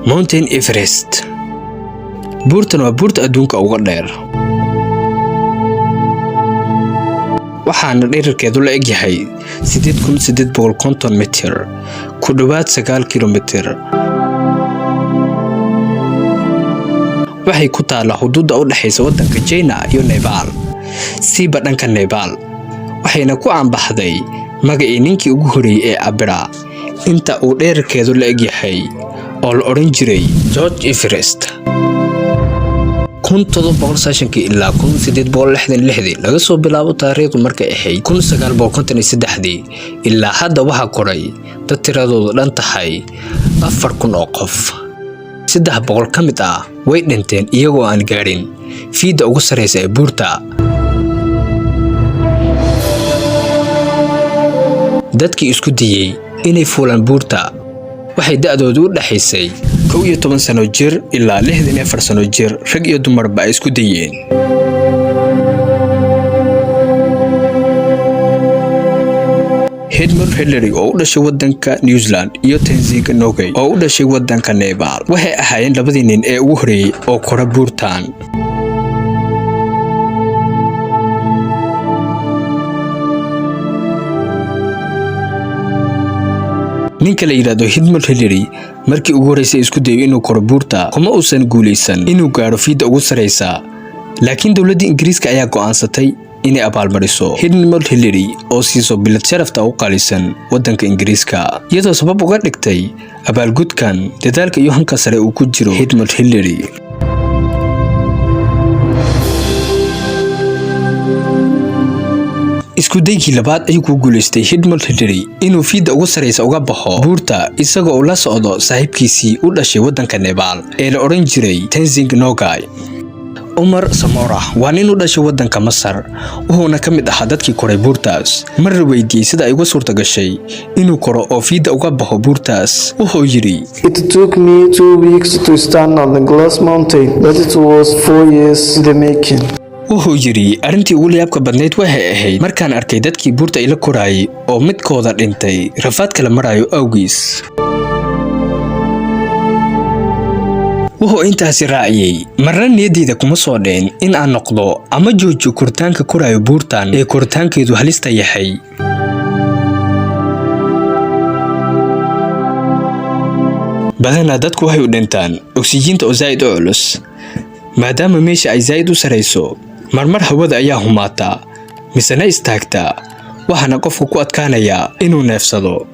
Mountain Everest. buurtan waa buurta adduunka ugu dheer, waxaana dhererkeedu la eg yahay 8850 mitir, ku dhawaad 9 kilomitir. waxay ku taalaa xuduudda u dhaxaysa waddanka China iyo Nepal, siiba dhanka Nepal, waxayna ku aanbaxday magacii ninkii ugu horeeyay ee cabira inta uu dhererkeedu la eg yahay oo la oran jiray George Everest. 1790 ilaa 1866 laga soo bilaabo taariikhdu markay ahayd 1953 ilaa hadda waxa koray dad tiradoodu dhan tahay 4000 oo qof. 300 ka mid ah way dhinteen iyagoo aan gaarin fiida ugu sareysa ee buurta. dadkii isku diyay inay fuulaan buurta waxay da'doodu u dhaxaysay 11 sano jir ilaa 64 sano jir, rag iyo dumarba ay isku dayeen. Edmund Hillary oo u dhashay waddanka New Zealand iyo Tenzing Norgay oo u dhashay waddanka Nepal waxay ahaayeen labadii nin ee ugu horeeyay oo kora buurtan. ninka la yiraahdo Edmund Hillary markii ugu horeysay isku dayay inuu koro buurta kuma uusan guuleysan inuu gaaro fiida ugu sareysa, laakiin dawladda Ingiriiska ayaa go'aansatay inay abaalmariso Edmund Hillary oo siiso bilad sharafta u qaalisan waddanka Ingiriiska, iyadoo sabab uga dhigtay abaalgudkan dadaalka iyo hanka sare uu ku jiro Edmund Hillary. isku daygii labaad ayuu ku guuleystay Edmund Hillary inuu fiida ugu sareysa uga baxo buurta isagoo la socdo saaxiibkiisii u dhashay waddanka Nepal ee la oran jiray Tenzing Norgay. Umar Samora waa nin u dhashay waddanka Masar, wuxuuna ka mid ahaa dadkii koray buurtaas. mar weydiiyay sida ay uga suurta gashay inuu koro oo fiida uga baxo buurtaas, wuxuu yiri It took me 2 weeks to stand on the glass mountain, but it was 4 years in the making. wuxuu yiri arintii ugu yaabka badneyd waxay ahayd markaan arkay dadkii buurta ila koraayay oo midkooda dhintay rafaad kala marayo awgiis. wuxuu intaasi raaciyay marna niyadeyda kuma soo dheen in aan noqdo ama joojiyo koritaanka koraayo buurtan ee koritaankeedu halista yahay. badanaa dadku waxay u dhintaan oksijiinta oo zaid u culus maadaama meesha ay zaid u sareyso. marmar hawada ayaa humaata misana istaagta, waxaana qofku ku adkaanaya inuu neefsado.